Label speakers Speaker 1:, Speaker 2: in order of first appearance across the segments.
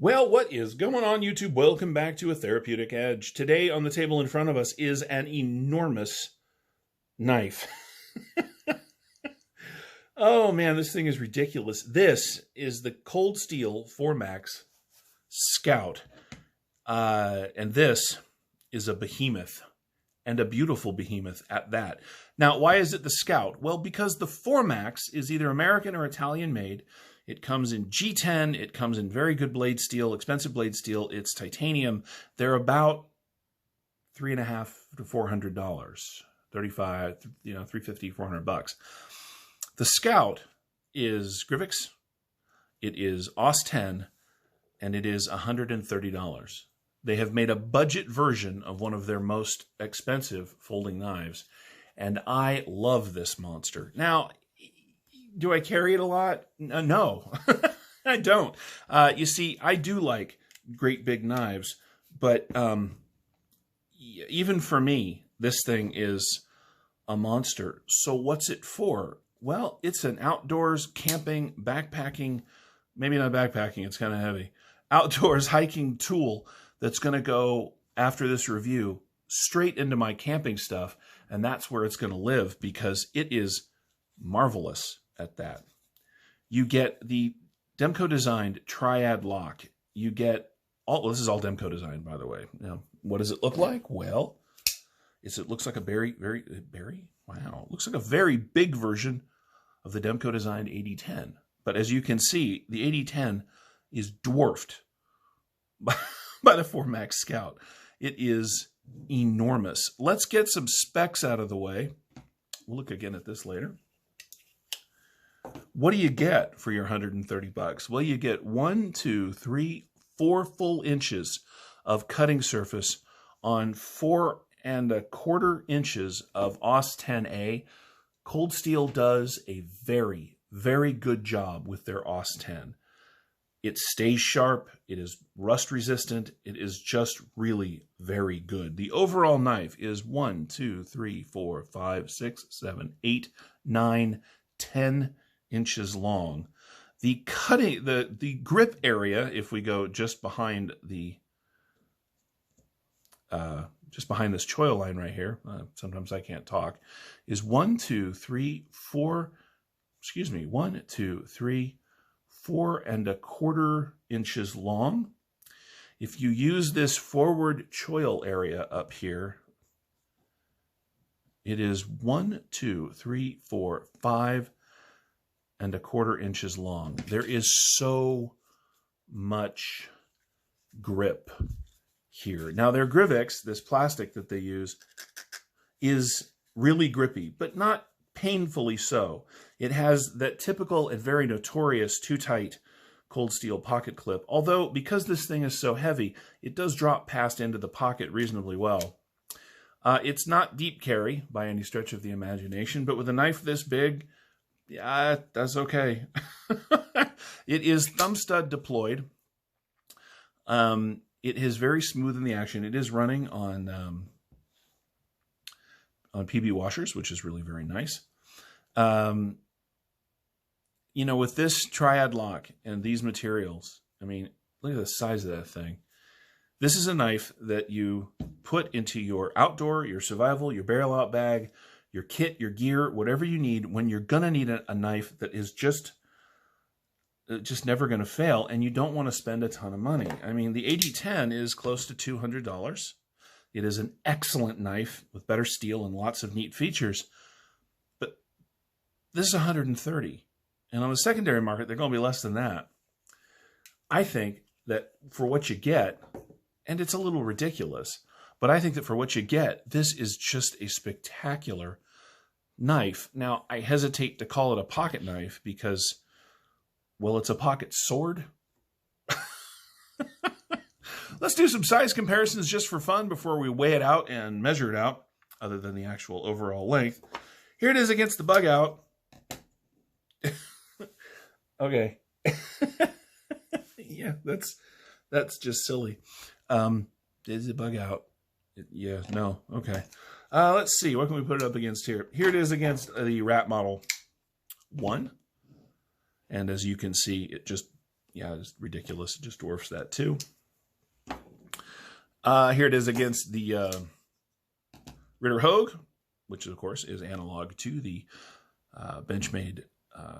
Speaker 1: Well, what is going on, YouTube? Welcome back to A Therapeutic Edge. Today on the table in front of us is an enormous knife. Oh man, this thing is ridiculous. This is the Cold Steel 4MAX Scout. And this is a behemoth, and a beautiful behemoth at that. Now, why is it the Scout? Well, because the 4MAX is either American or Italian made. It comes in G10, it comes in very good blade steel, expensive blade steel, it's titanium. They're about $350 to $400, 35, $350, $400. The Scout is Grivix, it is AUS 10, and it is $130. They have made a budget version of one of their most expensive folding knives, and I love this monster. Now, do I carry it a lot? No, I don't. You see, I do like great big knives, but even for me, this thing is a monster. So what's it for? Well, it's an outdoors camping, backpacking, maybe not backpacking, it's kind of heavy, outdoors hiking tool that's going to go, after this review, straight into my camping stuff, and that's where it's going to live because it is marvelous at that. You get the Demco designed triad lock. You get all, this is all Demco designed, by the way. Now, what does it look like? Well, it looks like a very, wow. It looks like a very big version of the Demco designed 8010. But as you can see, the 8010 is dwarfed by the 4MAX Scout. It is enormous. Let's get some specs out of the way. We'll look again at this later. What do you get for your $130? Well, you get 1, 2, 3, 4 full inches of cutting surface on 4¼ inches of AUS 10A. Cold Steel does a very, very good job with their AUS 10. It stays sharp. It is rust resistant. It is just really very good. The overall knife is 1, 2, 3, 4, 5, 6, 7, 8, 9, 10 inches long. The cutting, the grip area, if we go just behind the this choil line right here, sometimes I can't talk, is 1, 2, 3, 4, 1, 2, 3, 4¼ inches long. If you use this forward choil area up here, it is 1, 2, 3, 4, 5¼ inches long. There is so much grip here. Now their Grivix, this plastic that they use, is really grippy, but not painfully so. It has that typical and very notorious too tight Cold Steel pocket clip, although because this thing is so heavy, it does drop past into the pocket reasonably well. It's not deep carry by any stretch of the imagination, but with a knife this big, yeah, that's okay. It is thumb stud deployed. It is very smooth in the action. It is running on PB washers, which is really very nice. With this triad lock and these materials, I mean, look at the size of that thing. This is a knife that you put into your outdoor, your survival, your barrel out bag, your kit, your gear, whatever you need when you're going to need a knife that is just never going to fail, and you don't want to spend a ton of money. I mean, the 8010 is close to $200. It is an excellent knife with better steel and lots of neat features, but this is $130. And on the secondary market, they're going to be less than that. I think that for what you get, and it's a little ridiculous, but I think that for what you get, this is just a spectacular knife. Now, I hesitate to call it a pocket knife because, well, it's a pocket sword. Let's do some size comparisons just for fun before we weigh it out and measure it out, other than the actual overall length. Here it is against the bug out. Okay. Yeah, that's just silly. Is it bug out? Yeah, no. Okay. Let's see. What can we put it up against here? Here it is against the Rat Model 1. And as you can see, it just yeah, it's ridiculous. It just dwarfs that too. Here it is against the Ritter Hogue, which of course is analog to the Benchmade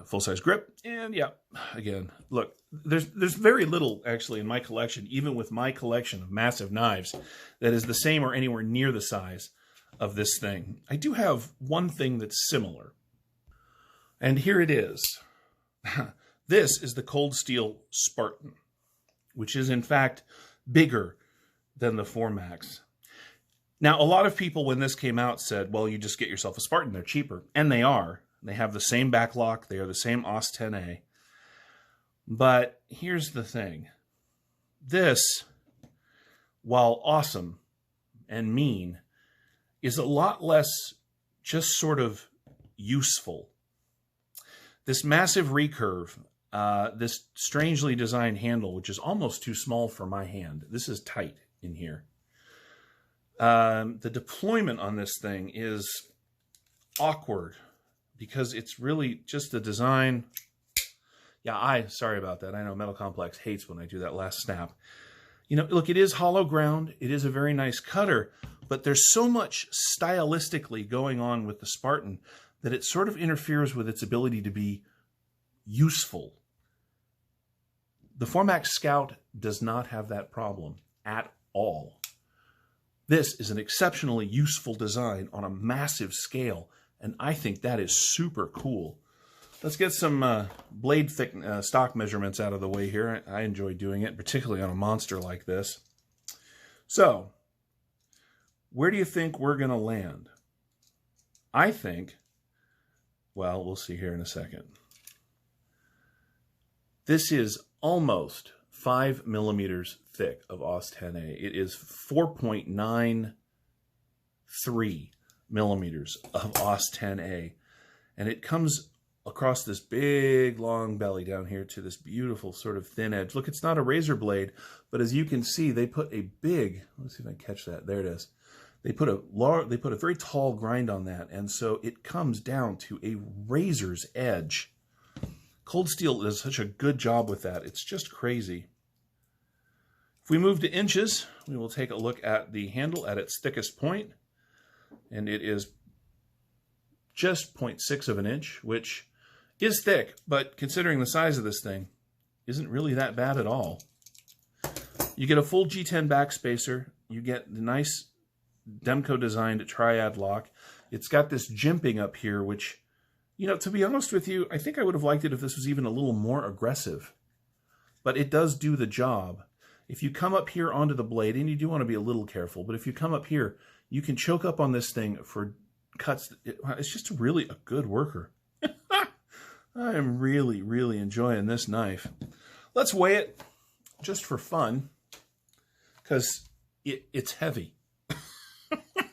Speaker 1: full-size grip. And yeah, again, look, there's very little actually in my collection, even with my collection of massive knives, that is the same or anywhere near the size of this thing. I do have one thing that's similar, and here it is. This is the Cold Steel Spartan, which is in fact bigger than the Formax. Now, a lot of people when this came out said, well, you just get yourself a Spartan, they're cheaper. And they are. They have the same backlock, they are the same AUS 10A. But here's the thing. This, while awesome and mean, is a lot less just sort of useful. This massive recurve, this strangely designed handle, which is almost too small for my hand. This is tight in here. The deployment on this thing is awkward because it's really just the design. Yeah, sorry about that. I know Metal Complex hates when I do that last snap. You know, look, it is hollow ground. It is a very nice cutter, but there's so much stylistically going on with the Spartan that it sort of interferes with its ability to be useful. The Formax Scout does not have that problem at all. This is an exceptionally useful design on a massive scale, and I think that is super cool. Let's get some blade thick stock measurements out of the way here. I enjoy doing it, particularly on a monster like this. So, where do you think we're going to land? I think, well, we'll see here in a second. This is almost 5 millimeters thick of AUS 10A. It is 4.93 millimeters of AUS 10A. And it comes across this big, long belly down here to this beautiful sort of thin edge. Look, it's not a razor blade, but as you can see, they put a big, let's see if I can catch that. There it is. They put a very tall grind on that, and so it comes down to a razor's edge. Cold Steel does such a good job with that. It's just crazy. If we move to inches, we will take a look at the handle at its thickest point, and it is just 0.6 of an inch, which is thick, but considering the size of this thing, isn't really that bad at all. You get a full G10 backspacer. You get the nice Demco designed triad lock. It's got this jimping up here, which, you know, to be honest with you, I think I would have liked it if this was even a little more aggressive. But it does do the job. If you come up here onto the blade, and you do want to be a little careful, but if you come up here, you can choke up on this thing for cuts. It's just really a good worker. I am really, really enjoying this knife. Let's weigh it just for fun, because it's heavy.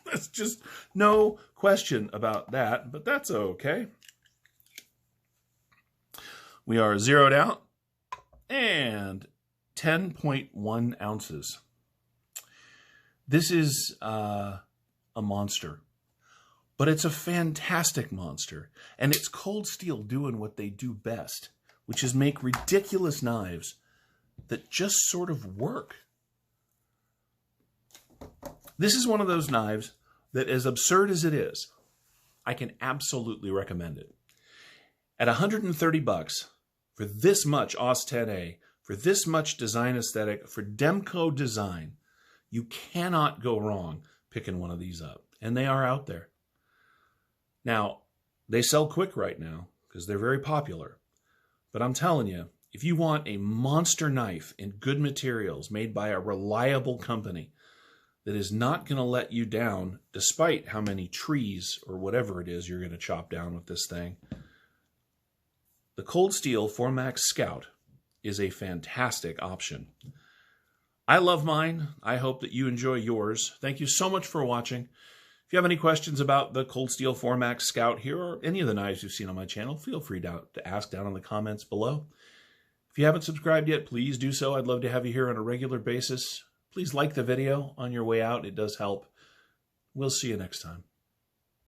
Speaker 1: There's just no question about that, but that's okay. We are zeroed out, and 10.1 ounces. This is a monster, but it's a fantastic monster, and it's Cold Steel doing what they do best, which is make ridiculous knives that just sort of work. This is one of those knives that, as absurd as it is, I can absolutely recommend it. At $130 for this much AUS 10A, for this much design aesthetic, for Demco design, you cannot go wrong picking one of these up. And they are out there. Now, they sell quick right now because they're very popular. But I'm telling you, if you want a monster knife in good materials made by a reliable company that is not going to let you down despite how many trees or whatever it is you're going to chop down with this thing, the Cold Steel Formax Scout is a fantastic option. I love mine. I hope that you enjoy yours. Thank you so much for watching. If you have any questions about the Cold Steel Formax Scout here or any of the knives you've seen on my channel, feel free to ask down in the comments below. If you haven't subscribed yet, please do so. I'd love to have you here on a regular basis. Please like the video on your way out. It does help. We'll see you next time.